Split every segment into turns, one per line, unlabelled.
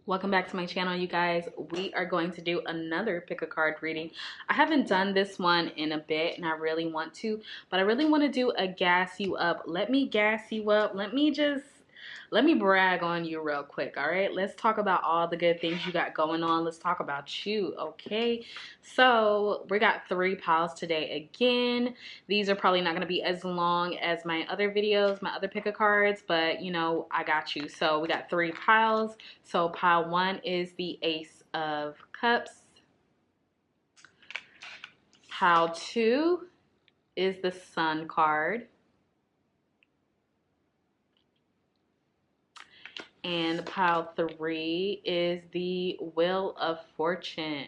Welcome back to my channel, you guys. We are going to do another pick a card reading. I haven't done this one in a bit and I really want to, but I really want to do a gas you up. Let me gas you up. Let me brag on you real quick, all right? Let's talk about all the good things you got going on. Let's talk about you, okay? So we got 3 piles today again. These are probably not going to be as long as my other videos, my other pick a cards, but you know, I got you. So we got 3 piles. So pile 1 is the Ace of Cups. Pile 2 is the Sun card. And pile 3 is the Wheel of Fortune.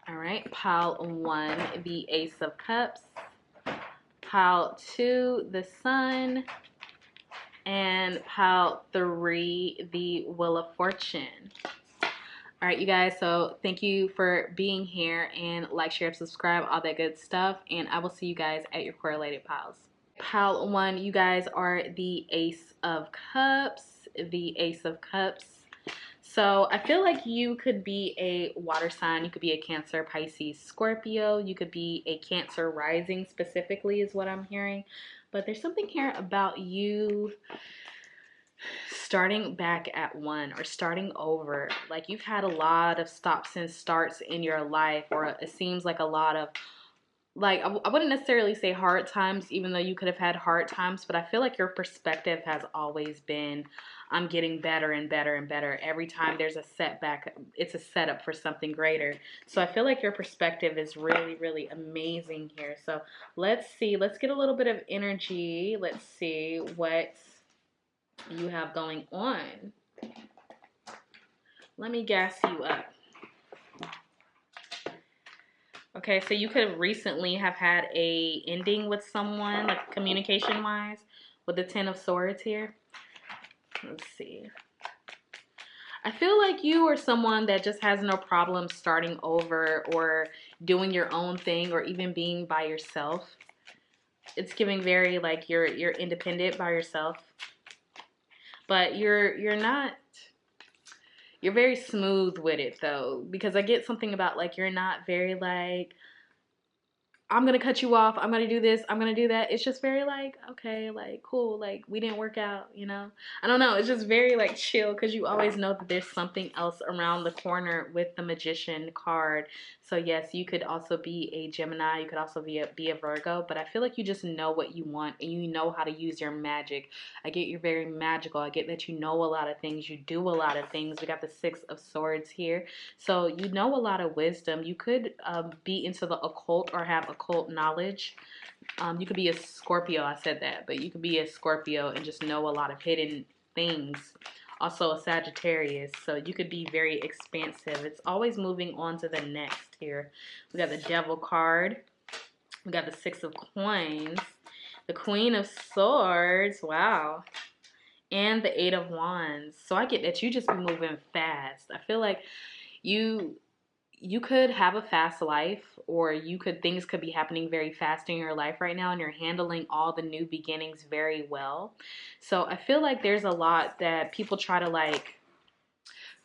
All right, pile 1, the Ace of Cups. Pile 2, the Sun. And pile 3, the Wheel of Fortune. All right, you guys, so thank you for being here, and like, share, subscribe, all that good stuff, and I will see you guys at your correlated piles. Pile 1, you guys are the Ace of Cups, the Ace of Cups. So I feel like you could be a water sign. You could be a Cancer, Pisces, Scorpio. You could be a Cancer rising specifically is what I'm hearing. But there's something here about you starting back at 1 or starting over. Like you've had a lot of stops and starts in your life, or it seems like a lot of, like, I wouldn't necessarily say hard times, even though you could have had hard times, but I feel like your perspective has always been, I'm getting better and better and better. Every time there's a setback, it's a setup for something greater. So I feel like your perspective is really, really amazing here. So let's see. Let's get a little bit of energy. Let's see what you have going on. Let me gas you up. Okay, so you could recently have had a ending with someone, like communication wise, with the 10 of Swords here. Let's see. I feel like you are someone that just has no problem starting over or doing your own thing or even being by yourself. It's giving very like you're independent by yourself. But you're not, you're very smooth with it though, because I get something about like you're not very like, I'm gonna cut you off, I'm gonna do this, I'm gonna do that. It's just very like, okay, like cool, like we didn't work out, you know? I don't know, it's just very like chill, because you always know that there's something else around the corner with the Magician card. So yes, you could also be a Gemini, you could also be a Virgo, but I feel like you just know what you want and you know how to use your magic. I get you're very magical. I get that you know a lot of things, you do a lot of things. We got the 6 of Swords here. So you know a lot of wisdom. You could be into the occult or have occult knowledge. You could be a Scorpio, I said that, but you could be a Scorpio and just know a lot of hidden things. Also a Sagittarius, so you could be very expansive. It's always moving on to the next here. We got the Devil card. We got the 6 of Coins. The Queen of Swords. Wow. And the 8 of Wands. So I get that you just be moving fast. I feel like you could have a fast life, or things could be happening very fast in your life right now, and you're handling all the new beginnings very well. So I feel like there's a lot that people try to like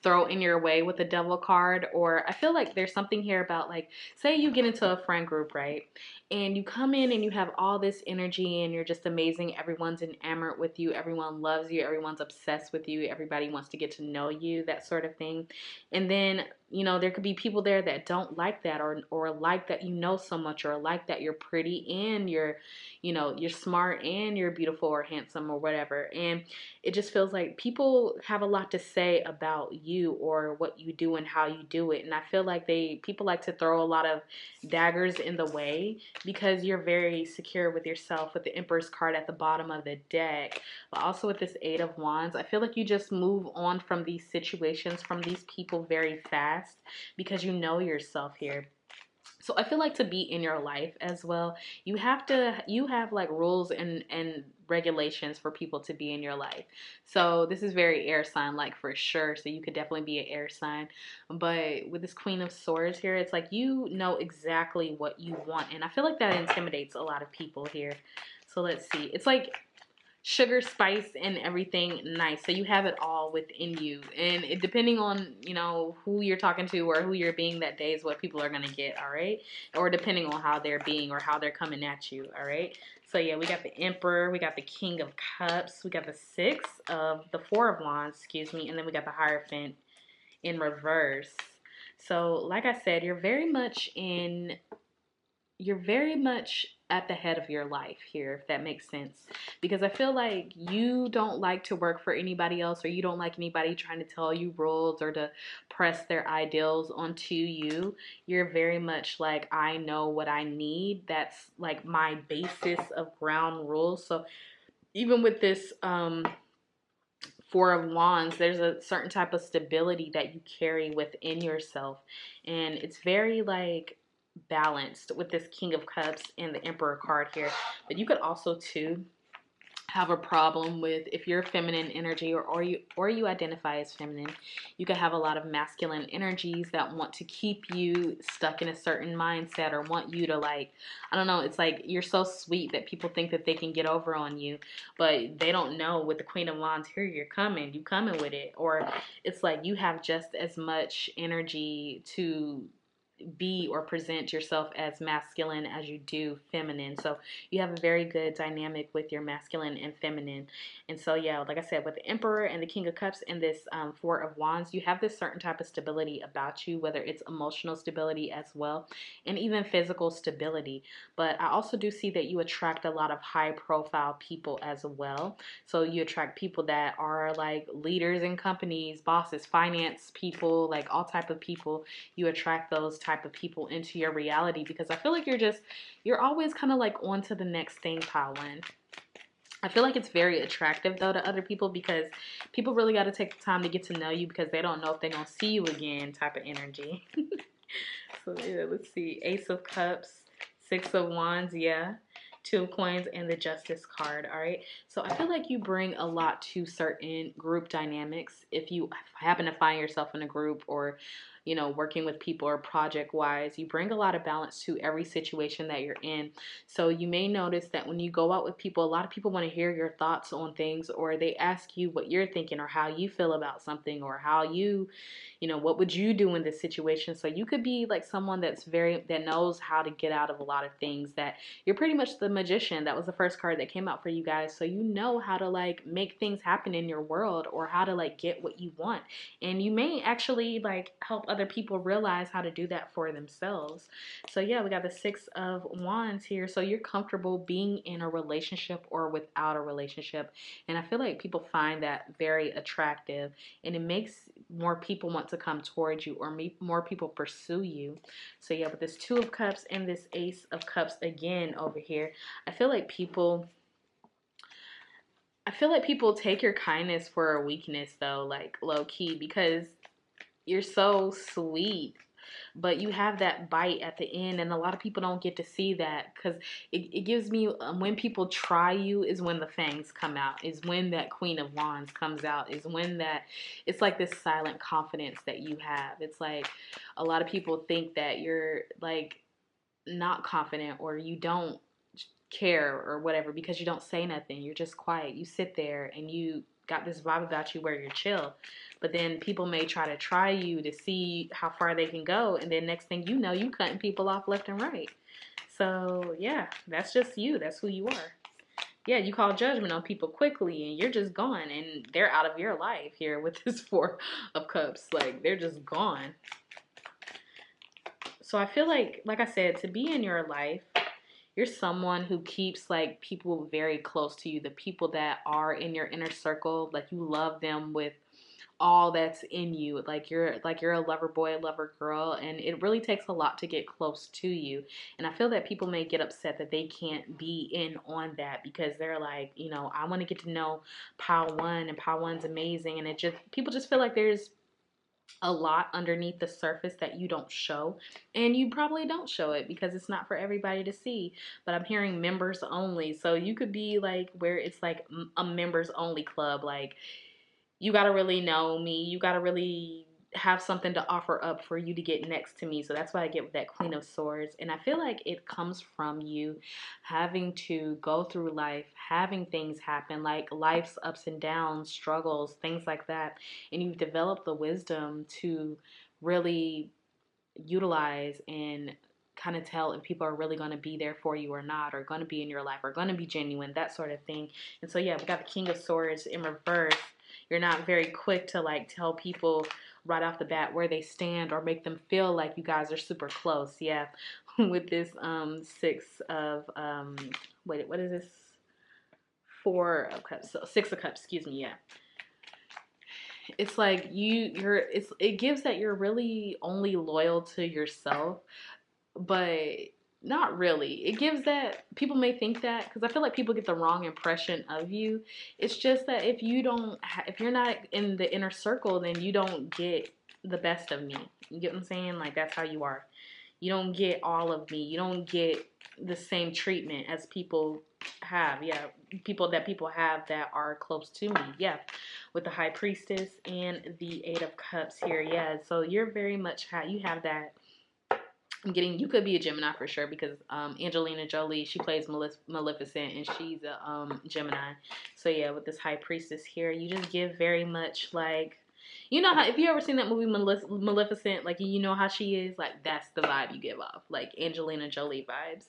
throw in your way with the Devil card. Or I feel like there's something here about, like, say you get into a friend group, right, and you come in and you have all this energy and you're just amazing, everyone's enamored with you, everyone loves you, everyone's obsessed with you, everybody wants to get to know you, that sort of thing. And then, you know, there could be people there that don't like that, or like that you know so much, or like that you're pretty and you're, you know, you're smart and you're beautiful or handsome or whatever. And it just feels like people have a lot to say about you or what you do and how you do it. And I feel like people like to throw a lot of daggers in the way, because you're very secure with yourself, with the Empress card at the bottom of the deck. But also with this 8 of Wands, I feel like you just move on from these situations, from these people very fast, because you know yourself here. So I feel like to be in your life as well, you have like rules and regulations for people to be in your life. So this is very air sign like for sure. So you could definitely be an air sign. But with this Queen of Swords here, it's like you know exactly what you want. And I feel like that intimidates a lot of people here. So let's see. It's like sugar, spice, and everything nice. So you have it all within you. And depending on, who you're talking to or who you're being that day is what people are going to get, all right? Or depending on how they're being or how they're coming at you, all right? So yeah, we got the Emperor, we got the King of Cups, we got the Four of Wands, excuse me, and then we got the Hierophant in reverse. So like I said, you're very much at the head of your life here, if that makes sense. Because I feel like you don't like to work for anybody else, or you don't like anybody trying to tell you rules or to press their ideals onto you. You're very much like, I know what I need. That's like my basis of ground rules. So even with this Four of Wands, there's a certain type of stability that you carry within yourself. And it's very like balanced with this King of Cups and the Emperor card here. But you could also too have a problem with, if you're feminine energy, or you identify as feminine, you could have a lot of masculine energies that want to keep you stuck in a certain mindset, or want you to, like, I don't know, it's like you're so sweet that people think that they can get over on you, but they don't know with the Queen of Wands here, you coming with it. Or it's like you have just as much energy to be or present yourself as masculine as you do feminine. So you have a very good dynamic with your masculine and feminine. And so yeah, like I said, with the Emperor and the King of Cups and this Four of Wands, you have this certain type of stability about you, whether it's emotional stability as well, and even physical stability. But I also do see that you attract a lot of high profile people as well. So you attract people that are like leaders in companies, bosses, finance people, like all type of people. You attract those type of people into your reality, because I feel like you're always kind of like on to the next thing, Paolin. I feel like it's very attractive though to other people, because people really got to take the time to get to know you, because they don't know if they're gonna see you again type of energy. So yeah, let's see, Ace of Cups, Six of Wands, yeah, Two of Coins, and the Justice card. All right, so I feel like you bring a lot to certain group dynamics. If you happen to find yourself in a group, or working with people, or project wise, you bring a lot of balance to every situation that you're in. So you may notice that when you go out with people, a lot of people want to hear your thoughts on things, or they ask you what you're thinking, or how you feel about something, or how what would you do in this situation? So you could be like someone that knows how to get out of a lot of things, that you're pretty much the magician. That was the first card that came out for you guys. So you know how to like make things happen in your world, or how to like get what you want. And you may actually like help other people realize how to do that for themselves. So yeah, we got the Six of Wands here. So you're comfortable being in a relationship or without a relationship. And I feel like people find that very attractive, and it makes more people want to come towards you, or more people pursue you. So yeah, with this Two of Cups and this Ace of Cups again over here, I feel like people take your kindness for a weakness though, like low key, because you're so sweet, but you have that bite at the end, and a lot of people don't get to see that, because it gives me, when people try you is when the fangs come out, is when that Queen of Wands comes out, is when it's like this silent confidence that you have. It's like a lot of people think that you're like not confident, or you don't care or whatever, because you don't say nothing. You're just quiet. You sit there and you got this vibe about you where you're chill. But then people may try you to see how far they can go, and then next thing you know, you cutting people off left and right. So yeah, that's just you. That's who you are. Yeah, you call judgment on people quickly, and you're just gone, and they're out of your life here with this Four of Cups. Like, they're just gone. So I feel like I said, to be in your life, you're someone who keeps like people very close to you, the people that are in your inner circle. Like, you love them with all that's in you. Like you're a lover boy, a lover girl, and it really takes a lot to get close to you. And I feel that people may get upset that they can't be in on that, because they're like, I want to get to know Paolin, and Paolin's amazing, and people just feel like there's a lot underneath the surface that you don't show, and you probably don't show it because it's not for everybody to see. But I'm hearing members only, so you could be like where it's like a members only club. Like, you got to really know me, you got to really have something to offer up for you to get next to me. So that's why I get with that Queen of Swords. And I feel like it comes from you having to go through life, having things happen, like life's ups and downs, struggles, things like that. And you've developed the wisdom to really utilize and kind of tell if people are really going to be there for you or not, or going to be in your life, or going to be genuine, that sort of thing. And so, yeah, we got the King of Swords in reverse. You're not very quick to like tell people right off the bat where they stand or make them feel like you guys are super close. Yeah, with this six of wait, what is this? Four of Cups. So Six of Cups. Excuse me. Yeah, it's like it gives that you're really only loyal to yourself, but not really. It gives that people may think that, because I feel like people get the wrong impression of you. It's just that if you're not in the inner circle, then you don't get the best of me. You get what I'm saying? Like, that's how you are. You don't get all of me. You don't get the same treatment as people have. Yeah, people have that are close to me. Yeah, with the High Priestess and the Eight of Cups here. Yeah, so you're very much you have that. You could be a Gemini for sure, because Angelina Jolie, she plays Maleficent, and she's a Gemini. So yeah, with this High Priestess here, you just give very much like, you know how, if you ever seen that movie Maleficent, like, you know how she is, like, that's the vibe you give off, like Angelina Jolie vibes.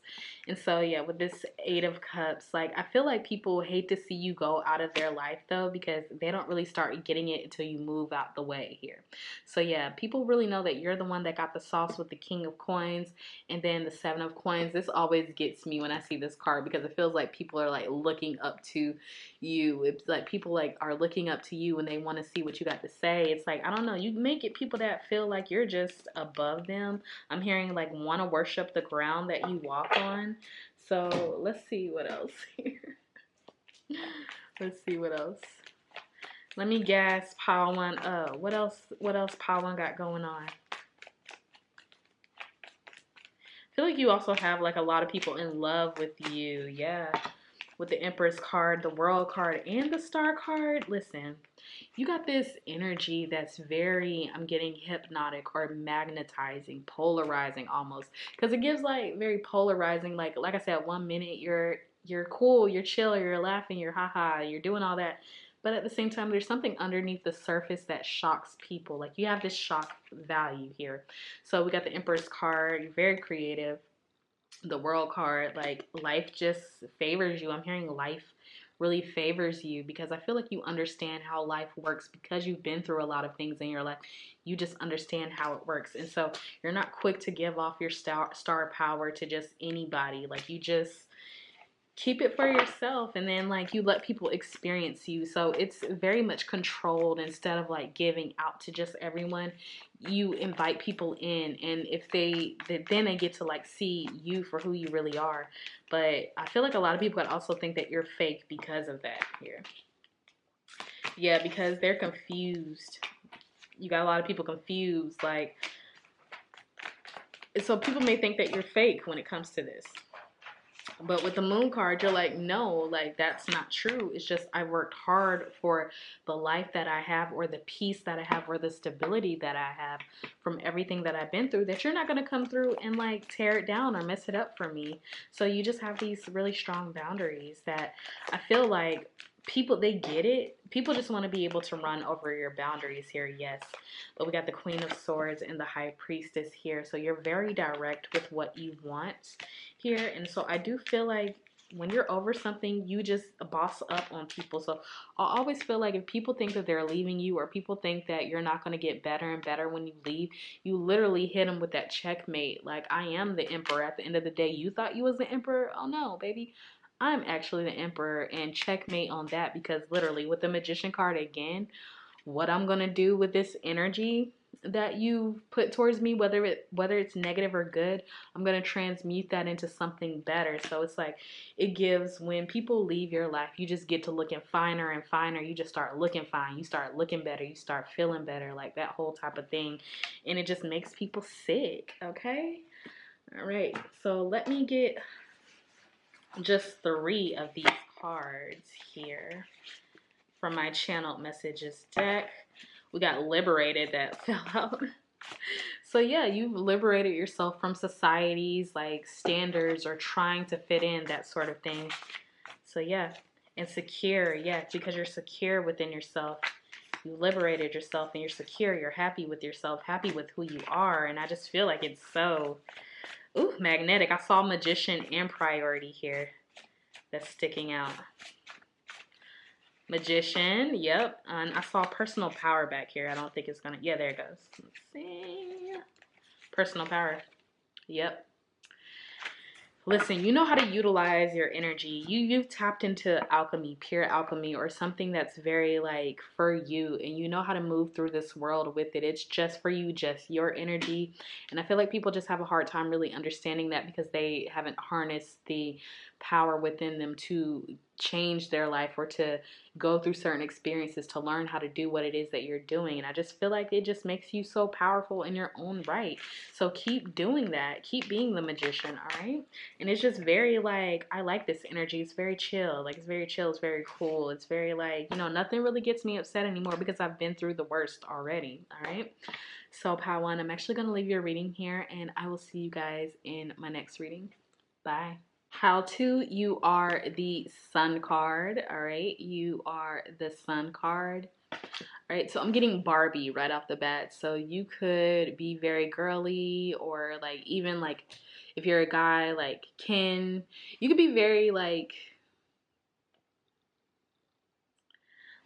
And so yeah, with this Eight of Cups, like, I feel like people hate to see you go out of their life though, because they don't really start getting it until you move out the way here. So yeah, people really know that you're the one that got the sauce with the King of Coins and then the Seven of Coins. This always gets me when I see this card, because it feels like people are like looking up to you. It's like people like are looking up to you and they want to see what you got to say. It's like, I don't know, you make it people that feel like you're just above them. I'm hearing like want to worship the ground that you walk on. So let's see what else here. Let's see what else. Let me gas pile one up. What else pile one got going on? I feel like you also have like a lot of people in love with you. Yeah. With the Empress card, the World card, and the Star card. Listen, you got this energy that's very, I'm getting hypnotic or magnetizing, polarizing almost. Because it gives like very polarizing, like I said, 1 minute you're cool, you're chill, you're laughing, you're haha, you're doing all that. But at the same time, there's something underneath the surface that shocks people. Like, you have this shock value here. So we got the Empress card. You're very creative. The World card, like, life just favors you. I'm hearing life really favors you, because I feel like you understand how life works, because you've been through a lot of things in your life. You just understand how it works. And so you're not quick to give off your star power to just anybody. Like, you just keep it for yourself, and then like you let people experience you. So it's very much controlled. Instead of like giving out to just everyone, you invite people in, and if then they get to like see you for who you really are. But I feel like a lot of people could also think that you're fake because of that here. Yeah, because they're confused. You got a lot of people confused, like, so people may think that you're fake when it comes to this. But with the Moon card, you're like, no, like, that's not true. It's just I worked hard for the life that I have, or the peace that I have, or the stability that I have from everything that I've been through, that you're not going to come through and like tear it down or mess it up for me. So you just have these really strong boundaries that I feel like people, they get it. People just want to be able to run over your boundaries here, yes. But we got the Queen of Swords and the High Priestess here. So you're very direct with what you want here. And so I do feel like when you're over something, you just boss up on people. So I always feel like if people think that they're leaving you, or people think that you're not going to get better and better when you leave, you literally hit them with that checkmate. Like, I am the emperor. At the end of the day, you thought you was the emperor? Oh no, baby. I'm actually the emperor, and checkmate on that. Because literally with the Magician card again, what I'm going to do with this energy that you put towards me, whether it's negative or good, I'm going to transmute that into something better. So it's like, it gives, when people leave your life, you just get to looking finer and finer. You just start looking fine. You start looking better. You start feeling better, like that whole type of thing. And it just makes people sick. Okay. All right. So let me get just 3 of these cards here from my channeled messages deck. We got liberated that fell out. So yeah, you've liberated yourself from society's like standards or trying to fit in, that sort of thing. So yeah, and secure, yeah, because you're secure within yourself. You liberated yourself and you're secure. You're happy with yourself, happy with who you are. And I just feel like it's so, ooh, magnetic. I saw magician and priority here. That's sticking out. Magician, yep. And I saw personal power back here. I don't think it's gonna, yeah, there it goes. Let's see. Personal power, yep. Listen, you know how to utilize your energy. You've tapped into alchemy, pure alchemy, or something that's very like for you, and you know how to move through this world with it. It's just for you, just your energy. And I feel like people just have a hard time really understanding that because they haven't harnessed the power within them to change their life or to go through certain experiences to learn how to do what it is that you're doing. And I just feel like it just makes you so powerful in your own right. So keep doing that. Keep being the magician, all right? And it's just very like, I like this energy. It's very chill. Like, it's very chill. It's very cool. It's very like, you know, nothing really gets me upset anymore because I've been through the worst already. All right. So, Pawan, I'm actually going to leave your reading here and I will see you guys in my next reading. Bye. How to, you are the Sun card. All right. You are the Sun card. All right, so I'm getting Barbie right off the bat. So you could be very girly, or like even like if you're a guy like Ken, you could be very like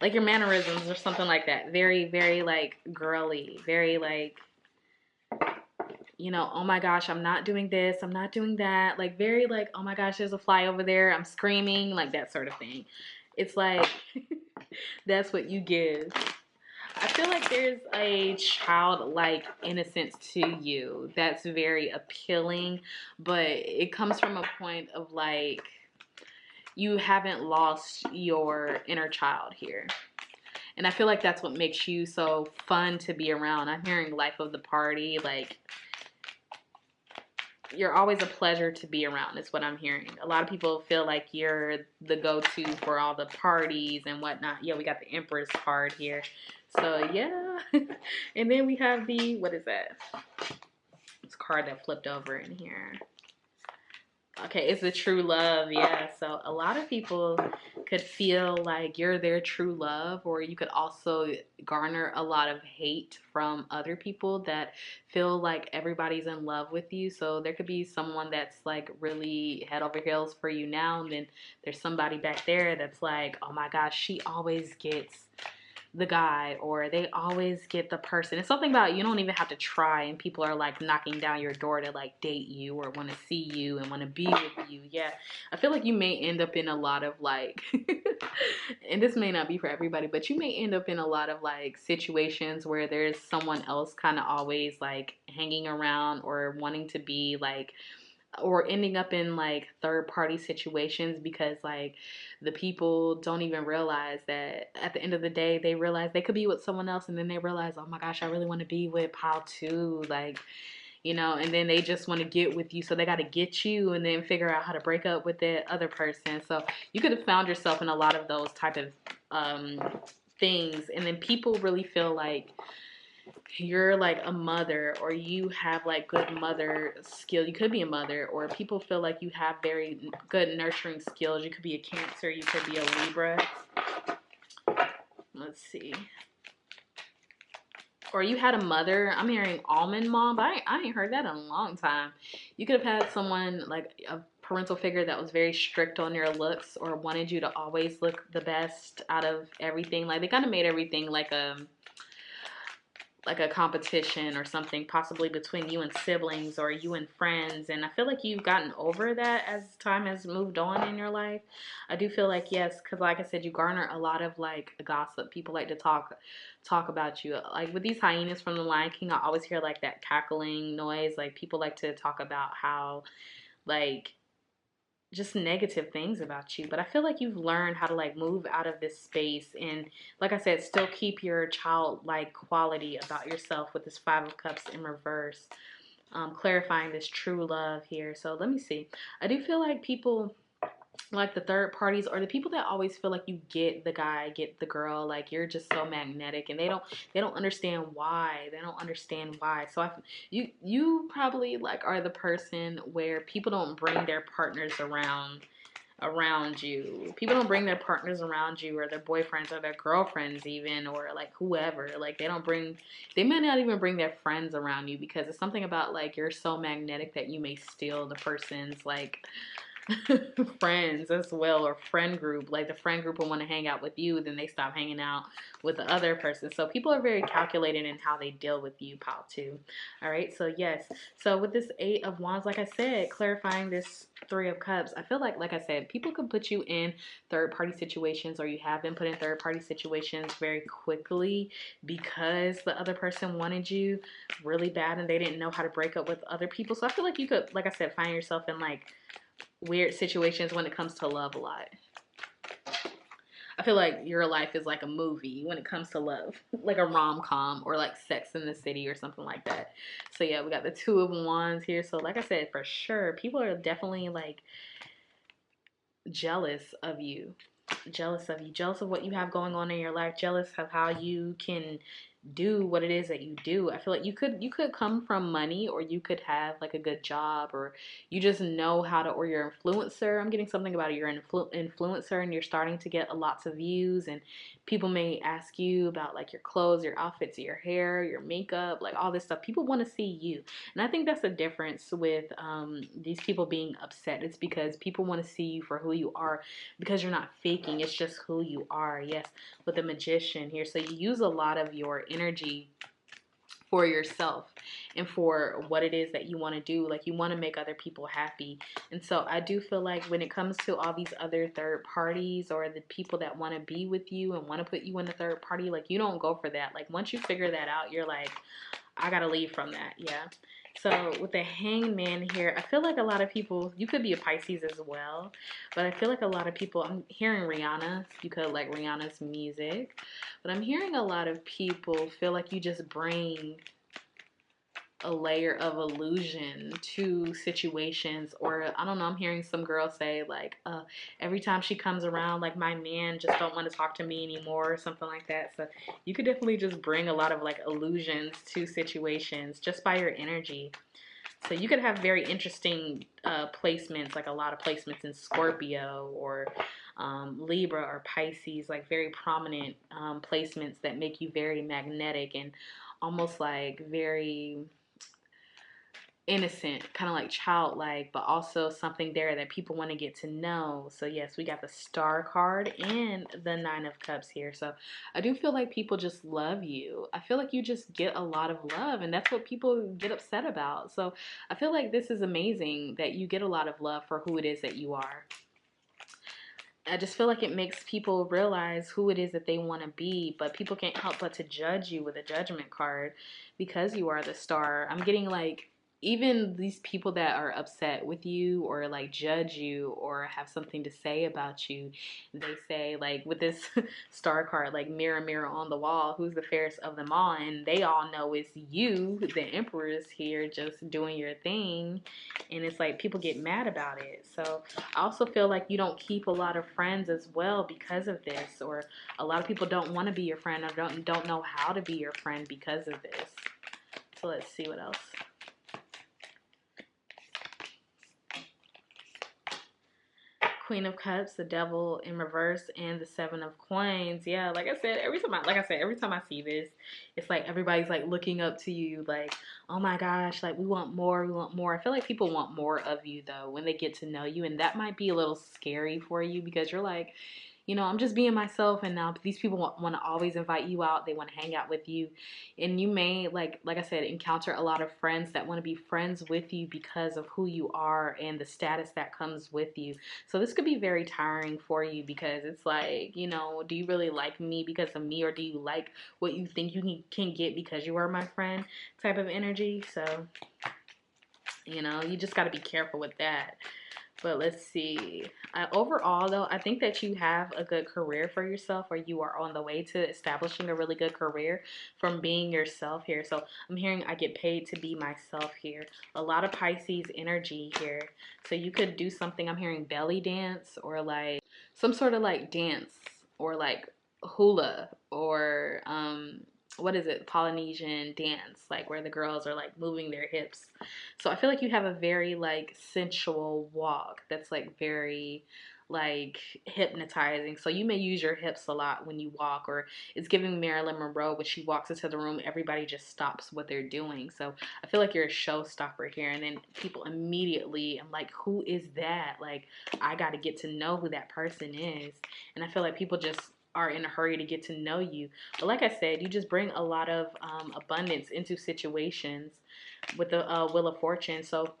your mannerisms or something like that. Very, very like girly, very like, you know, oh my gosh, I'm not doing this, I'm not doing that. Like very like, oh my gosh, there's a fly over there, I'm screaming, like that sort of thing. It's like that's what you give. I feel like there's a childlike innocence to you that's very appealing, but it comes from a point of like you haven't lost your inner child here. And I feel like that's what makes you so fun to be around. I'm hearing life of the party, like you're always a pleasure to be around is what I'm hearing. A lot of people feel like you're the go-to for all the parties and whatnot. Yeah, we got the Empress card here. So yeah. And then we have the, what is that? This card that flipped over in here. Okay, it's the true love, yeah. So a lot of people could feel like you're their true love, or you could also garner a lot of hate from other people that feel like everybody's in love with you. So there could be someone that's like really head over heels for you now, and then there's somebody back there that's like, oh my gosh, she always gets the guy, or they always get the person. It's something about you don't even have to try and people are like knocking down your door to like date you or want to see you and want to be with you. Yeah, I feel like you may end up in a lot of like and this may not be for everybody, but you may end up in a lot of like situations where there's someone else kind of always like hanging around or wanting to be like, or ending up in like third party situations because like the people don't even realize that at the end of the day they realize they could be with someone else, and then they realize, oh my gosh, I really want to be with Pal too, like, you know, and then they just want to get with you, so they got to get you and then figure out how to break up with the other person. So you could have found yourself in a lot of those type of things, and then people really feel like you're like a mother, or you have like good mother skill. You could be a mother, or people feel like you have very good nurturing skills. You could be a Cancer, you could be a Libra. Let's see. Or you had a mother. I'm hearing almond mom, but I ain't heard that in a long time. You could have had someone like a parental figure that was very strict on your looks or wanted you to always look the best out of everything. Like they kind of made everything like a competition or something, possibly between you and siblings or you and friends. And I feel like you've gotten over that as time has moved on in your life. I do feel like, yes, because like I said, you garner a lot of like gossip. People like to talk about you. Like with these hyenas from the Lion King, I always hear like that cackling noise. Like people like to talk about how like just negative things about you. But I feel like you've learned how to like move out of this space and, like I said, still keep your childlike quality about yourself with this Five of Cups in reverse, clarifying this true love here. So let me see. I do feel like people like the third parties or the people that always feel like you get the guy, get the girl, like you're just so magnetic, and they don't understand why. They don't understand why. So you probably like are the person where people don't bring their partners around you. People don't bring their partners around you, or their boyfriends or their girlfriends even, or like whoever. Like they may not even bring their friends around you, because it's something about like you're so magnetic that you may steal the person's like friends as well, or friend group. Like the friend group will want to hang out with you, then they stop hanging out with the other person. So people are very calculated in how they deal with you, pal, too. All right, so yes. So with this Eight of Wands, like I said, clarifying this Three of Cups, I feel like I said, people can put you in third party situations, or you have been put in third party situations very quickly because the other person wanted you really bad and they didn't know how to break up with other people. So I feel like you could, like I said, find yourself in like weird situations when it comes to love a lot. I feel like your life is like a movie when it comes to love, like a rom-com or like Sex in the City or something like that. So yeah, we got the Two of Wands here. So like I said, for sure, people are definitely like jealous of you. Jealous of you, jealous of what you have going on in your life, jealous of how you can do what it is that you do. I feel like you could come from money, or you could have like a good job, or you just know how to, or you're an influencer. I'm getting something about it. You're an influencer and you're starting to get lots of views, and people may ask you about like your clothes, your outfits, your hair, your makeup, like all this stuff. People want to see you. And I think that's the difference with these people being upset. It's because people want to see you for who you are, because you're not faking. It's just who you are. Yes, with the Magician here. So you use a lot of your energy for yourself and for what it is that you want to do. Like you want to make other people happy. And so I do feel like when it comes to all these other third parties, or the people that want to be with you and want to put you in the third party, like you don't go for that. Like once you figure that out, you're like, I gotta leave from that. Yeah. So with the Hangman here, I feel like a lot of people, you could be a Pisces as well, but I feel like a lot of people, I'm hearing Rihanna, you could like Rihanna's music, but I'm hearing a lot of people feel like you just bring a layer of illusion to situations. Or I don't know, I'm hearing some girl say like every time she comes around, like my man just don't want to talk to me anymore, or something like that. So you could definitely just bring a lot of like illusions to situations just by your energy. So you could have very interesting placements, like a lot of placements in Scorpio, or Libra or Pisces, like very prominent placements that make you very magnetic and almost like very innocent, kind of like childlike, but also something there that people want to get to know. So yes, we got the Star card and the Nine of Cups here. So I do feel like people just love you. I feel like you just get a lot of love, and that's what people get upset about. So I feel like this is amazing that you get a lot of love for who it is that you are. I just feel like it makes people realize who it is that they want to be, but people can't help but to judge you with a Judgment card because you are the Star. I'm getting like, even these people that are upset with you or like judge you or have something to say about you, they say like with this Star card, like mirror, mirror on the wall, who's the fairest of them all? And they all know it's you, the Empress here, just doing your thing. And it's like people get mad about it. So I also feel like you don't keep a lot of friends as well because of this, or a lot of people don't want to be your friend, or don't know how to be your friend because of this. So let's see what else. Queen of Cups, the Devil in reverse, and the Seven of Coins. Yeah, like I said, every time I see this, it's like everybody's like looking up to you, like, oh my gosh, like we want more, we want more. I feel like people want more of you though when they get to know you, and that might be a little scary for you because you're like, I'm just being myself, and now these people want to always invite you out. They want to hang out with you, and you may like I said, encounter a lot of friends that want to be friends with you because of who you are and the status that comes with you. So this could be very tiring for you because it's like, do you really like me because of me, or do you like what you think you can get because you are my friend type of energy? So, you just got to be careful with that. But let's see. Overall, though, I think that you have a good career for yourself, or you are on the way to establishing a really good career from being yourself here. So I'm hearing I get paid to be myself here. A lot of Pisces energy here. So you could do something. I'm hearing belly dance, or like some sort of like dance, or like hula, or what is it, Polynesian dance, like where the girls are like moving their hips. So I feel like you have a very like sensual walk that's like very like hypnotizing. So you may use your hips a lot when you walk, or it's giving Marilyn Monroe when she walks into the room, everybody just stops what they're doing. So I feel like you're a showstopper here, and then people immediately, I'm like, who is that? Like, I got to get to know who that person is. And I feel like people just are in a hurry to get to know you. But like I said, you just bring a lot of abundance into situations with the Wheel of Fortune. So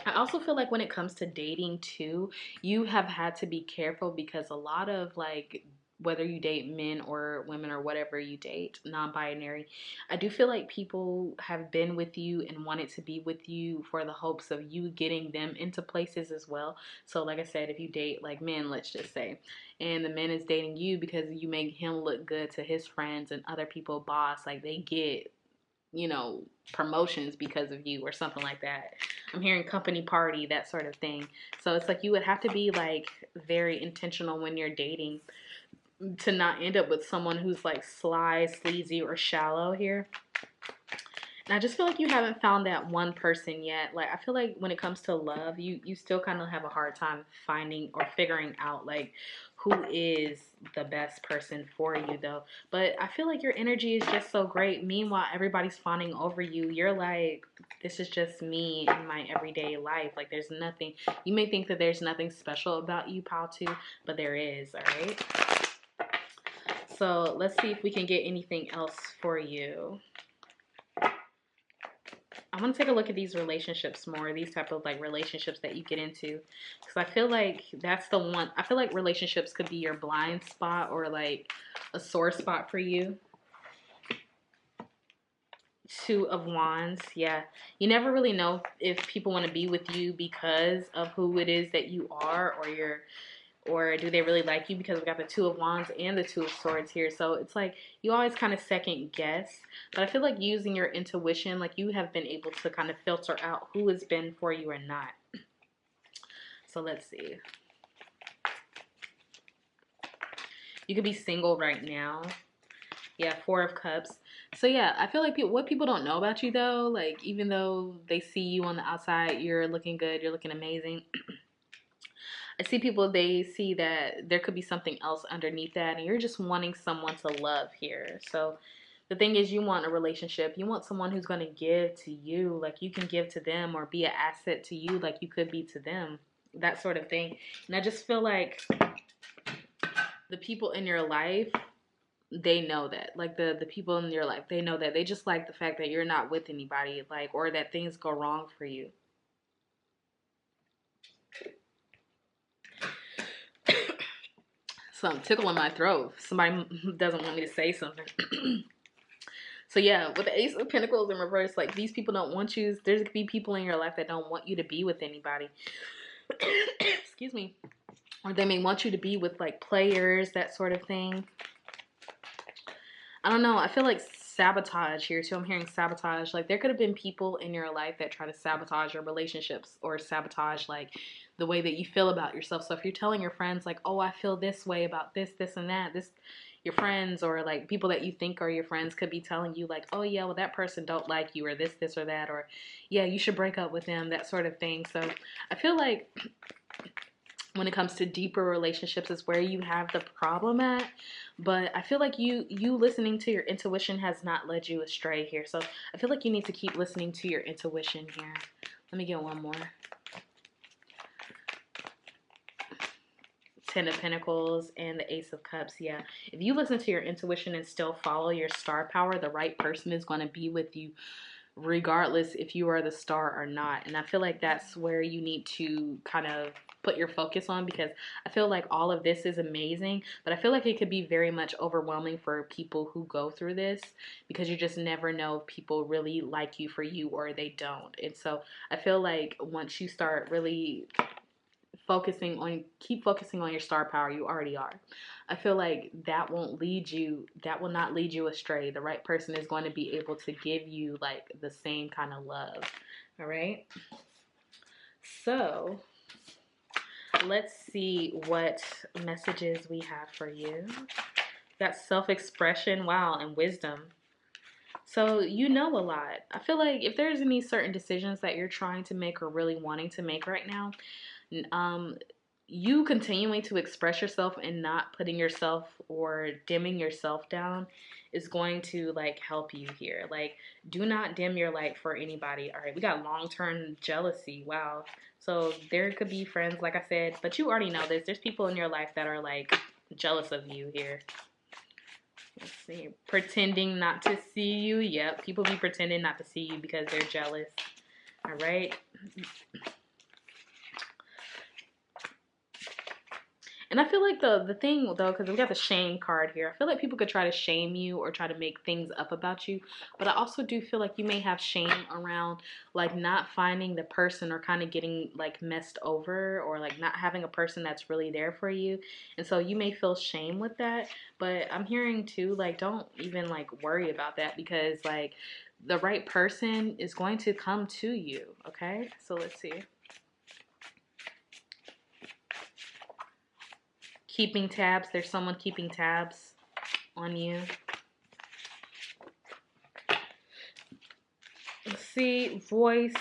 I also feel like when it comes to dating too, you have had to be careful, because a lot of like, whether you date men or women or whatever you date, non-binary, I do feel like people have been with you and wanted to be with you for the hopes of you getting them into places as well. So like I said, if you date like men, let's just say, and the man is dating you because you make him look good to his friends and other people, boss, like they get, you know, promotions because of you or something like that. I'm hearing company party, that sort of thing. So it's like you would have to be like very intentional when you're dating to not end up with someone who's like sly, sleazy, or shallow here. And I just feel like you haven't found that one person yet. Like, I feel like when it comes to love, you still kind of have a hard time finding or figuring out like who is the best person for you though. But I feel like your energy is just so great. Meanwhile, everybody's fawning over you. You're like, this is just me in my everyday life. Like, there's nothing, you may think that there's nothing special about you, Pal 2, but there is, all right? So let's see if we can get anything else for you. I want to take a look at these relationships more, these type of like relationships that you get into, because I feel like that's the one. I feel like relationships could be your blind spot or like a sore spot for you. Two of Wands, yeah. You never really know if people want to be with you because of who it is that you are, or your, or do they really like you, because we got the Two of Wands and the Two of Swords here. So it's like you always kind of second guess. But I feel like using your intuition, like you have been able to kind of filter out who has been for you or not. So let's see. You could be single right now. Yeah, Four of Cups. So yeah, I feel like what people don't know about you though, like even though they see you on the outside, you're looking good, you're looking amazing. I see people, they see that there could be something else underneath that, and you're just wanting someone to love here. So the thing is, you want a relationship. You want someone who's going to give to you, like you can give to them, or be an asset to you, like you could be to them, that sort of thing. And I just feel like the people in your life, they know that. Like the people in your life, they know that. They just like the fact that you're not with anybody, like, or that things go wrong for you. Something tickling my throat. Somebody doesn't want me to say something. So yeah, with the Ace of Pentacles in reverse, like these people don't want you. There's gonna be people in your life that don't want you to be with anybody. Excuse me. Or they may want you to be with like players, that sort of thing. I don't know. I feel like sabotage here too. I'm hearing sabotage. Like there could have been people in your life that try to sabotage your relationships, or sabotage like the way that you feel about yourself. So if you're telling your friends like, oh, I feel this way about this, this, and that, this, your friends or like people that you think are your friends could be telling you like, oh yeah, well that person don't like you, or this or that, or yeah, you should break up with them, that sort of thing. So I feel like when it comes to deeper relationships is where you have the problem at. But I feel like you listening to your intuition has not led you astray here. So I feel like you need to keep listening to your intuition here. Let me get one more. Ten of Pentacles and the Ace of Cups. Yeah, if you listen to your intuition and still follow your star power, the right person is going to be with you regardless if you are the star or not. And I feel like that's where you need to kind of put your focus on, because I feel like all of this is amazing, but I feel like it could be very much overwhelming for people who go through this, because you just never know if people really like you for you or they don't. And so I feel like once you start really keep focusing on your star power. You already are. I feel like that will not lead you astray. The right person is going to be able to give you like the same kind of love. All right. So let's see what messages we have for you. Got self-expression, wow, and wisdom. So you know a lot. I feel like if there's any certain decisions that you're trying to make or really wanting to make right now, um, you continuing to express yourself and not putting yourself or dimming yourself down is going to like help you here. Like, do not dim your light for anybody. All right, we got long-term jealousy. Wow. So there could be friends, like I said, but you already know this. There's people in your life that are like jealous of you here. Let's see. Pretending not to see you. Yep. People be pretending not to see you because they're jealous. All right. And I feel like the thing, though, because we got the shame card here, I feel like people could try to shame you or try to make things up about you. But I also do feel like you may have shame around, like, not finding the person or kind of getting, like, messed over or, like, not having a person that's really there for you. And so you may feel shame with that. But I'm hearing, too, like, don't even, like, worry about that because, like, the right person is going to come to you, okay? So let's see. Keeping tabs. There's someone keeping tabs on you. Let's see. Voice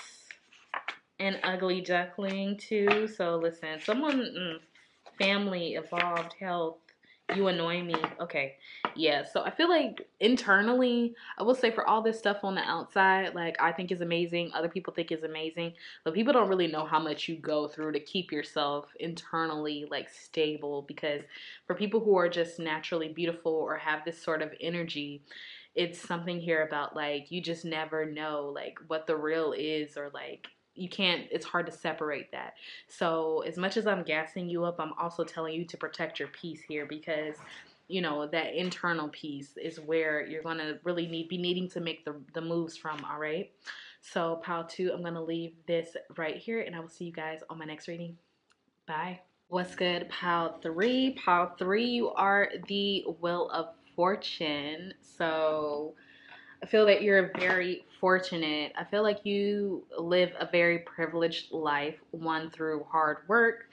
and ugly duckling too. So listen, someone, family, evolved, health, you annoy me. Okay. Yeah. So I feel like internally, I will say for all this stuff on the outside, like I think is amazing. Other people think is amazing. But people don't really know how much you go through to keep yourself internally like stable. Because for people who are just naturally beautiful or have this sort of energy, it's something here about like you just never know like what the real is or like you can't, it's hard to separate that. So as much as I'm gassing you up, I'm also telling you to protect your peace here because you know that internal peace is where you're going to really be needing to make the moves from. All right, so pile 2, I'm going to leave this right here and I will see you guys on my next reading. Bye. What's good, pile 3? Pile 3, you are the Wheel of Fortune. So I feel that you're very fortunate. I feel like you live a very privileged life, one, through hard work.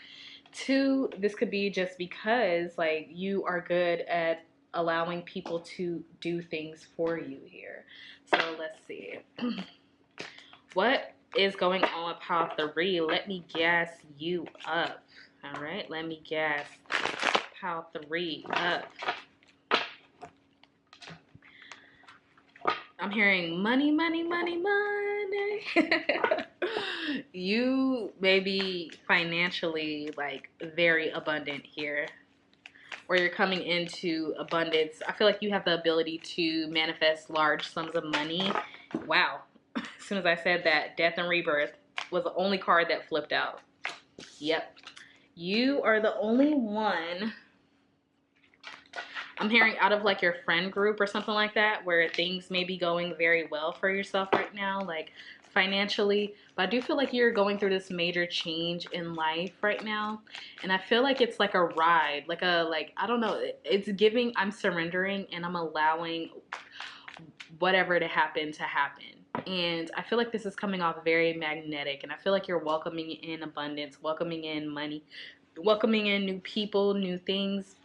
Two, this could be just because like you are good at allowing people to do things for you here. So let's see. What is going on with pile 3? Let me gas you up. All right, let me gas pile 3 up. I'm hearing money, money, money, money. You may be financially like very abundant here, or you're coming into abundance. I feel like you have the ability to manifest large sums of money. Wow. As soon as I said that, Death and Rebirth was the only card that flipped out. Yep. You are the only one. I'm hearing out of like your friend group or something like that where things may be going very well for yourself right now, like financially. But I do feel like you're going through this major change in life right now. And I feel like it's like a ride, like I don't know, it's giving, I'm surrendering and I'm allowing whatever to happen to happen. And I feel like this is coming off very magnetic. And I feel like you're welcoming in abundance, welcoming in money, welcoming in new people, new things.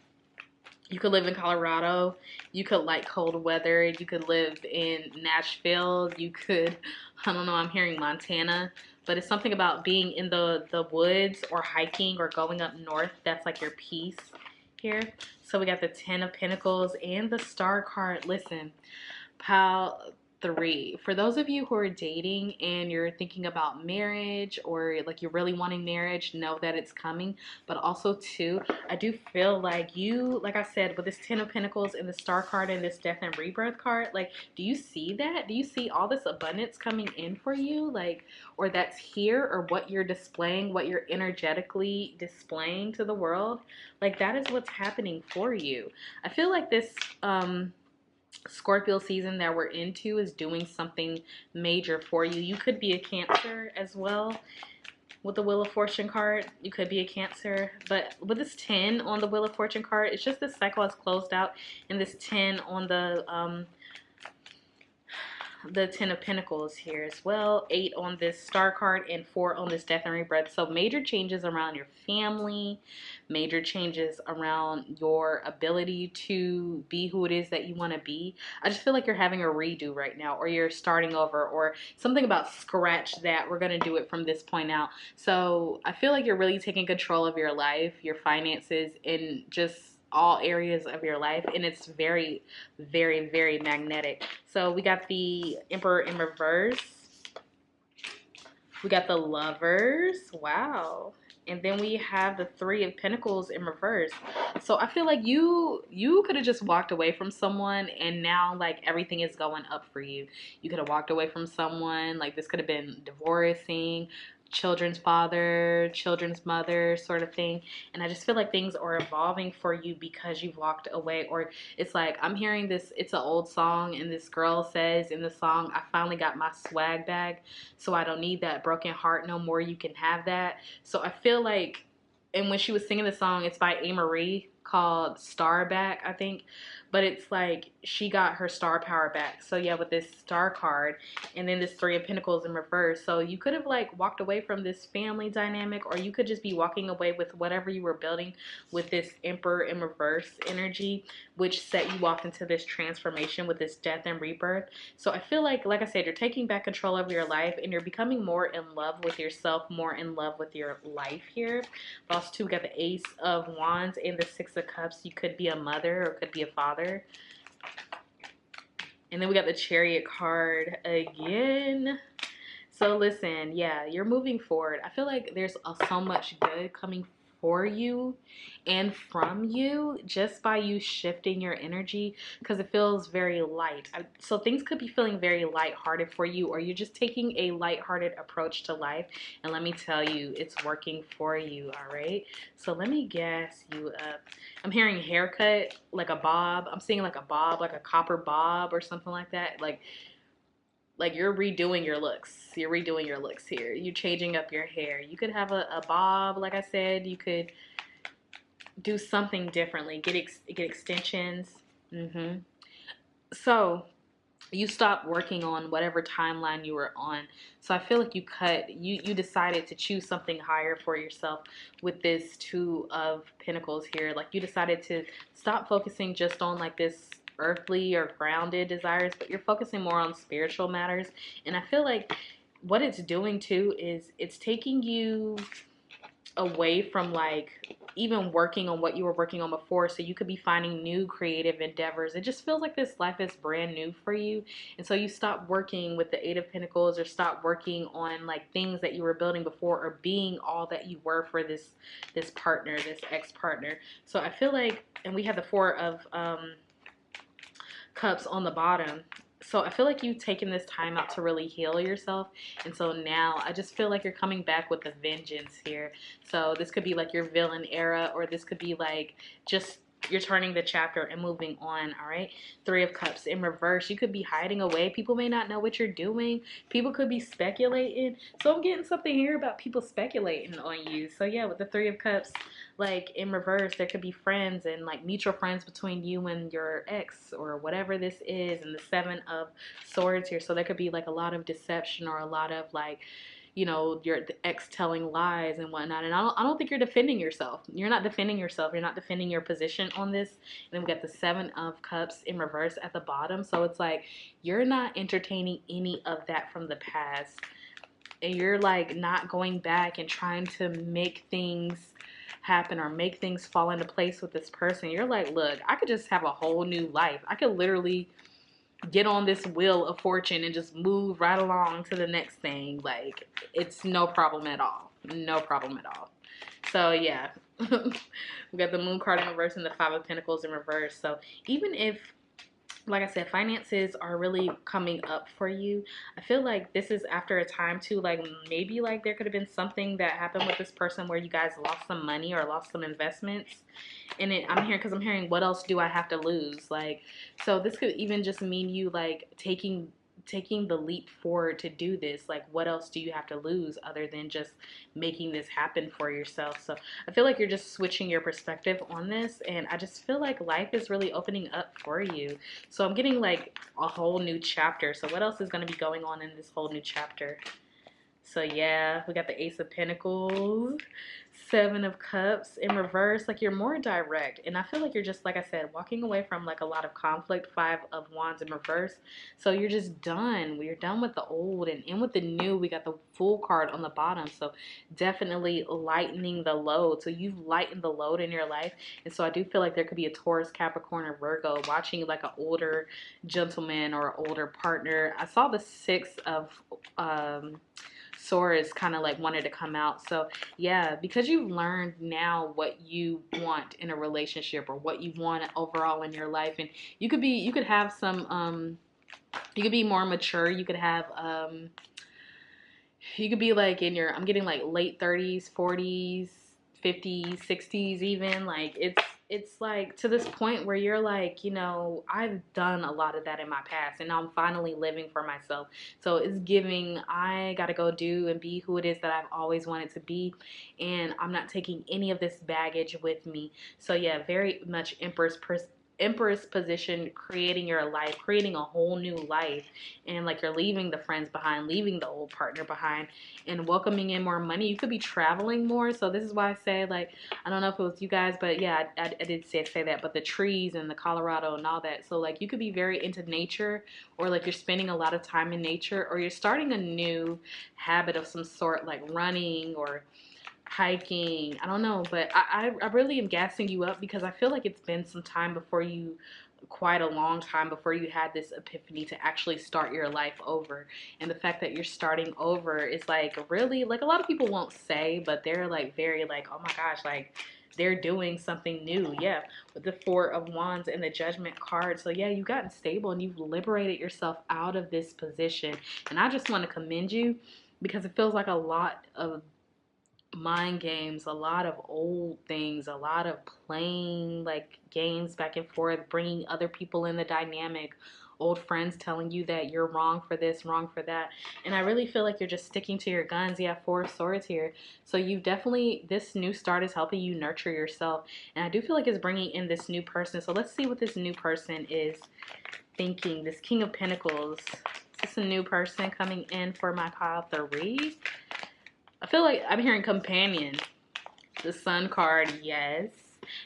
You could live in Colorado. You could like cold weather. You could live in Nashville. You could, I don't know, I'm hearing Montana. But it's something about being in the woods or hiking or going up north. That's like your peace here. So we got the 10 of Pentacles and the Star card. Listen, pal. 3. For those of you who are dating and you're thinking about marriage or like you're really wanting marriage, know that it's coming. But also 2, I do feel like you, like I said, with this 10 of Pentacles and the Star card and this Death and Rebirth card, like, do you see that? Do you see all this abundance coming in for you? Like, or that's here, or what you're displaying, what you're energetically displaying to the world? Like, that is what's happening for you. I feel like this, Scorpio season that we're into is doing something major for you. You could be a Cancer as well. with the Wheel of Fortune card. You could be a Cancer, but with this 10 on the Wheel of Fortune card, it's just this cycle has closed out, and this 10 on the 10 of Pentacles here as well. 8 on this Star card and 4 on this Death and Rebirth. So major changes around your family, major changes around your ability to be who it is that you want to be. I just feel like you're having a redo right now, or you're starting over, or something about scratch that. We're going to do it from this point out. So I feel like you're really taking control of your life, your finances, and just all areas of your life, and it's very, very, very magnetic. So we got the Emperor in reverse, we got the Lovers, wow, and then we have the Three of Pentacles in reverse. So I feel like you could have just walked away from someone, and now like everything is going up for you. You could have walked away from someone, like this could have been divorcing, children's father, children's mother sort of thing. And I just feel like things are evolving for you because you've walked away. Or it's like, I'm hearing this, it's an old song, and this girl says in the song, I finally got my swag bag, so I don't need that broken heart no more, you can have that. So I feel like, and when she was singing the song, it's by A. Marie, called Star Back, I think. But it's like she got her star power back. So yeah, with this Star card and then this Three of Pentacles in reverse. So you could have like walked away from this family dynamic, or you could just be walking away with whatever you were building with this Emperor in reverse energy, which set you off into this transformation with this Death and Rebirth. So I feel like I said, you're taking back control of your life, and you're becoming more in love with yourself, more in love with your life here. But also too, we got the Ace of Wands and the Six of Cups. You could be a mother or could be a father. And then we got the Chariot card again. So listen, yeah, you're moving forward. I feel like there's so much good coming for you and from you just by you shifting your energy, because it feels very light. So things could be feeling very lighthearted for you, or you're just taking a lighthearted approach to life. And let me tell you, it's working for you, all right? So let me gas you up. I'm hearing haircut, like a bob. I'm seeing like a bob, like a copper bob or something like that. Like you're redoing your looks. You're redoing your looks here. You're changing up your hair. You could have a bob, like I said. You could do something differently. Get extensions. So you stopped working on whatever timeline you were on. So I feel like you decided to choose something higher for yourself with this Two of Pentacles here. Like you decided to stop focusing just on like this earthly or grounded desires, but you're focusing more on spiritual matters. And I feel like what it's doing too is it's taking you away from like even working on what you were working on before, so you could be finding new creative endeavors. It just feels like this life is brand new for you, and so you stop working with the Eight of Pentacles, or stop working on like things that you were building before, or being all that you were for this partner, this ex-partner. So I feel like, and we have the Four of Cups on the bottom. So I feel like you've taken this time out to really heal yourself. And so now I just feel like you're coming back with a vengeance here. So this could be like your villain era, or this could be like just you're turning the chapter and moving on, all right? Three of Cups in reverse. You could be hiding away. People may not know what you're doing. People could be speculating. So I'm getting something here about people speculating on you. So yeah, with the Three of Cups, like in reverse, there could be friends and like mutual friends between you and your ex, or whatever this is. And the Seven of Swords here. So there could be like a lot of deception, or a lot of like, you know, your ex telling lies and whatnot. And I don't think you're defending yourself. You're not defending yourself. You're not defending your position on this. And then we got the Seven of Cups in reverse at the bottom. So it's like you're not entertaining any of that from the past. And you're like not going back and trying to make things happen or make things fall into place with this person. You're like, look, I could just have a whole new life. I could literally get on this wheel of fortune and just move right along to the next thing. Like, it's no problem at all. No problem at all. So yeah, we got the Moon card in reverse and the Five of Pentacles in reverse. So even if, like I said, finances are really coming up for you, I feel like this is after a time too, like maybe like there could have been something that happened with this person where you guys lost some money or lost some investments. And I'm here because I'm hearing, what else do I have to lose? Like, so this could even just mean you like taking taking the leap forward to do this. Like, what else do you have to lose other than just making this happen for yourself? So I feel like you're just switching your perspective on this, and I just feel like life is really opening up for you. So I'm getting like a whole new chapter. So what else is going to be going on in this whole new chapter? So yeah, we got the Ace of Pentacles, Seven of Cups in reverse. Like, you're more direct, and I feel like you're just, like I said, walking away from like a lot of conflict. Five of Wands in reverse. So you're just done. We're done with the old and in with the new. We got the Fool card on the bottom. So definitely lightening the load. So you've lightened the load in your life, and so I do feel like there could be a Taurus, Capricorn, or Virgo watching like an older gentleman or older partner. I saw the Six of Swords kind of like wanted to come out. So yeah, because you've learned now what you want in a relationship or what you want overall in your life, and you could have some you could be more mature. You could be like in your, I'm getting like late 30s, 40s, 50s, 60s even. Like, it's like to this point where you're like, you know, I've done a lot of that in my past, and now I'm finally living for myself. So it's giving, I got to go do and be who it is that I've always wanted to be, and I'm not taking any of this baggage with me. So yeah, very much Empress position, creating your life, creating a whole new life, and like you're leaving the friends behind, leaving the old partner behind, and welcoming in more money. You could be traveling more. So this is why I say, like, I don't know if it was you guys, but yeah, I did say that, but the trees and the Colorado and all that. So like you could be very into nature, or like you're spending a lot of time in nature, or you're starting a new habit of some sort, like running or hiking. I don't know, but I really am gassing you up because I feel like it's been some time before you, quite a long time before you had this epiphany to actually start your life over. And the fact that you're starting over is like really, like, a lot of people won't say, but they're like very like, oh my gosh, like they're doing something new. Yeah, with the Four of Wands and the Judgment card. So yeah, you've gotten stable and you've liberated yourself out of this position, and I just want to commend you because it feels like a lot of mind games, a lot of old things, a lot of playing like games back and forth, bringing other people in the dynamic, old friends telling you that you're wrong for this, wrong for that. And I really feel like you're just sticking to your guns. You have Four of Swords here. So you definitely, this new start is helping you nurture yourself. And I do feel like it's bringing in this new person. So let's see what this new person is thinking. This King of Pentacles. Is this a new person coming in for my pile 3? I feel like I'm hearing companion. The Sun card, yes.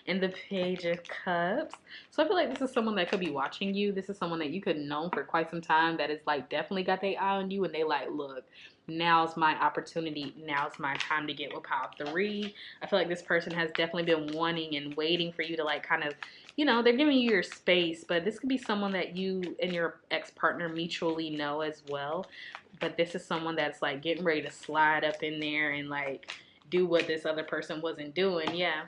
And the Page of Cups. So I feel like this is someone that could be watching you. This is someone that you could have known for quite some time that is like definitely got their eye on you, and they like, look, now's my opportunity. Now's my time to get with pile 3. I feel like this person has definitely been wanting and waiting for you to like kind of, you know, they're giving you your space, but this could be someone that you and your ex-partner mutually know as well. But this is someone that's like getting ready to slide up in there and like do what this other person wasn't doing. Yeah.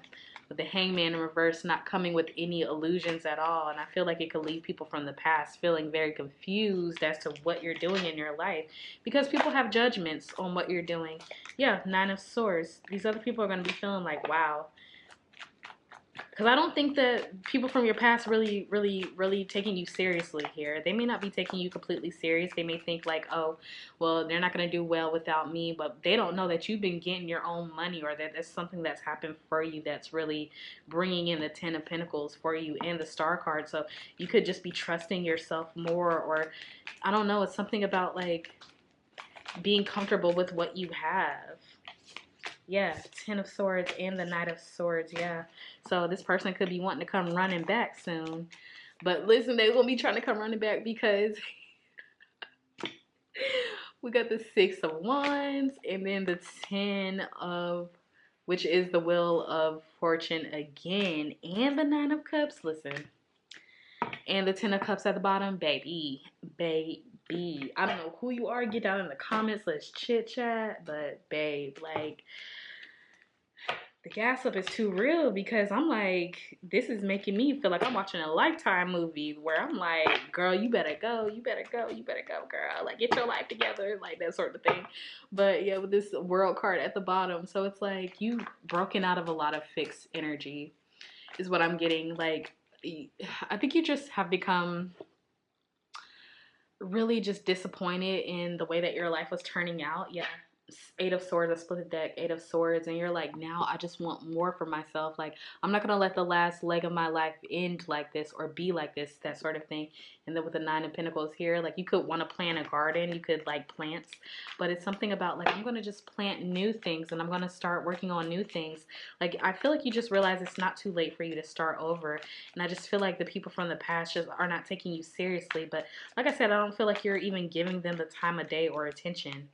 With the Hangman in reverse, not coming with any illusions at all. And I feel like it could leave people from the past feeling very confused as to what you're doing in your life, because people have judgments on what you're doing. Yeah, Nine of Swords. These other people are going to be feeling like, wow. Because I don't think that people from your past really taking you seriously here. They may not be taking you completely serious. They may think like, oh, well, they're not going to do well without me. But they don't know that you've been getting your own money, or that there's something that's happened for you that's really bringing in the Ten of Pentacles for you and the Star card. So you could just be trusting yourself more, or I don't know. It's something about like being comfortable with what you have. Yeah, Ten of Swords and the Knight of Swords, yeah. So this person could be wanting to come running back soon. But listen, they will be trying to come running back because we got the Six of Wands and then the Ten of, which is the Wheel of Fortune again, and the Nine of Cups. Listen, and the Ten of Cups at the bottom, baby. I don't know who you are. Get down in the comments. Let's chit chat. But babe, like, the gas up is too real, because I'm like, this is making me feel like I'm watching a Lifetime movie where I'm like, girl, you better go, girl. Like, get your life together, like that sort of thing. But yeah, with this World card at the bottom, so it's like you've broken out of a lot of fixed energy, is what I'm getting. Like, I think you just have become really just disappointed in the way that your life was turning out. Yeah. Eight of Swords, I split the deck, Eight of Swords, and you're like, now I just want more for myself. Like, I'm not gonna let the last leg of my life end like this or be like this, that sort of thing. And then with the Nine of Pentacles here, like, you could want to plant a garden, you could like plants, but it's something about like, I'm gonna just plant new things and I'm gonna start working on new things. Like, I feel like you just realize it's not too late for you to start over. And I just feel like the people from the past just are not taking you seriously. But like I said, I don't feel like you're even giving them the time of day or attention.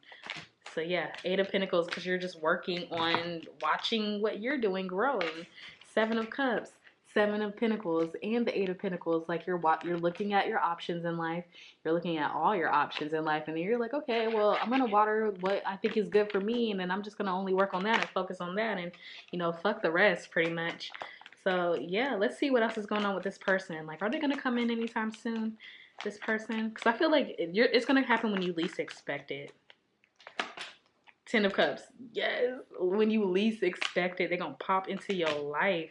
So yeah, Eight of Pentacles, because you're just working on watching what you're doing growing. Seven of Cups, Seven of Pentacles, and the Eight of Pentacles. Like, you're looking at your options in life. You're looking at all your options in life, and then you're like, okay, well, I'm gonna water what I think is good for me, and then I'm just gonna only work on that and focus on that, and fuck the rest, pretty much. So yeah, let's see what else is going on with this person. Like, are they gonna come in anytime soon? This person, because I feel like it's gonna happen when you least expect it. Ten of Cups. Yes. When you least expect it, they're going to pop into your life.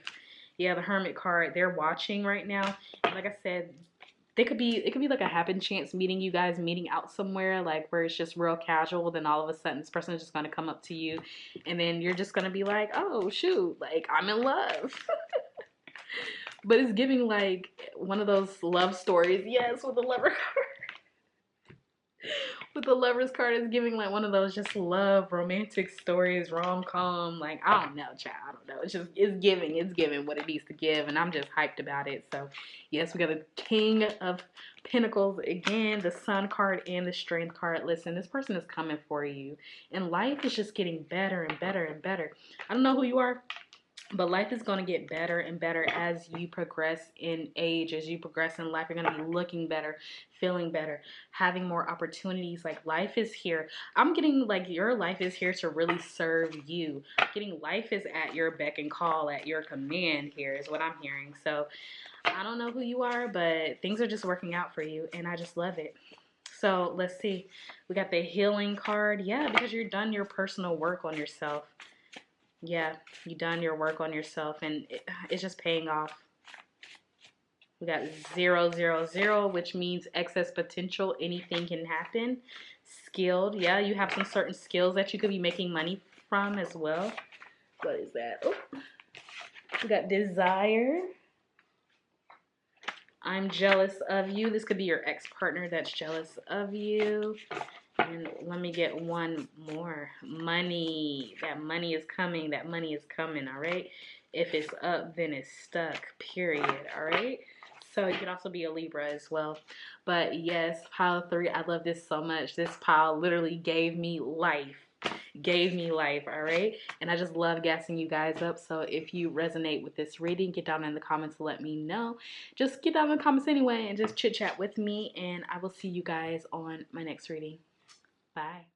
Yeah, the Hermit card. They're watching right now. And like I said, it could be like a happen chance meeting, you guys meeting out somewhere, like where it's just real casual. Then all of a sudden this person is just going to come up to you. And then you're just going to be like, oh, shoot, like I'm in love. But it's giving like one of those love stories. Yes, with the Lover card. With the Lovers card, is giving like one of those just love romantic stories, rom-com. Like, I don't know, child. I don't know. It's giving what it needs to give, and I'm just hyped about it. So yes, we got the King of Pentacles again, the Sun card, and the Strength card. Listen, this person is coming for you, and life is just getting better and better and better. I don't know who you are, but life is going to get better and better as you progress in age, as you progress in life. You're going to be looking better, feeling better, having more opportunities. Like, life is here. I'm getting like your life is here to really serve you. Getting life is at your beck and call, at your command here is what I'm hearing. So I don't know who you are, but things are just working out for you, and I just love it. So let's see. We got the Healing card. Yeah, because you're done your personal work on yourself. Yeah, you done your work on yourself, and it's just paying off. We got 000, which means excess potential. Anything can happen. Skilled. Yeah, you have some certain skills that you could be making money from as well. What is that? Oh. We got Desire. I'm jealous of you. This could be your ex-partner that's jealous of you. And let me get one more. Money. That money is coming. That money is coming, all right? If it's up, then it's stuck, period, all right? So you could also be a Libra as well. But yes, pile 3, I love this so much. This pile literally gave me life. Gave me life, all right? And I just love gassing you guys up. So if you resonate with this reading, get down in the comments to let me know. Just get down in the comments anyway and just chit chat with me, and I will see you guys on my next reading. Bye.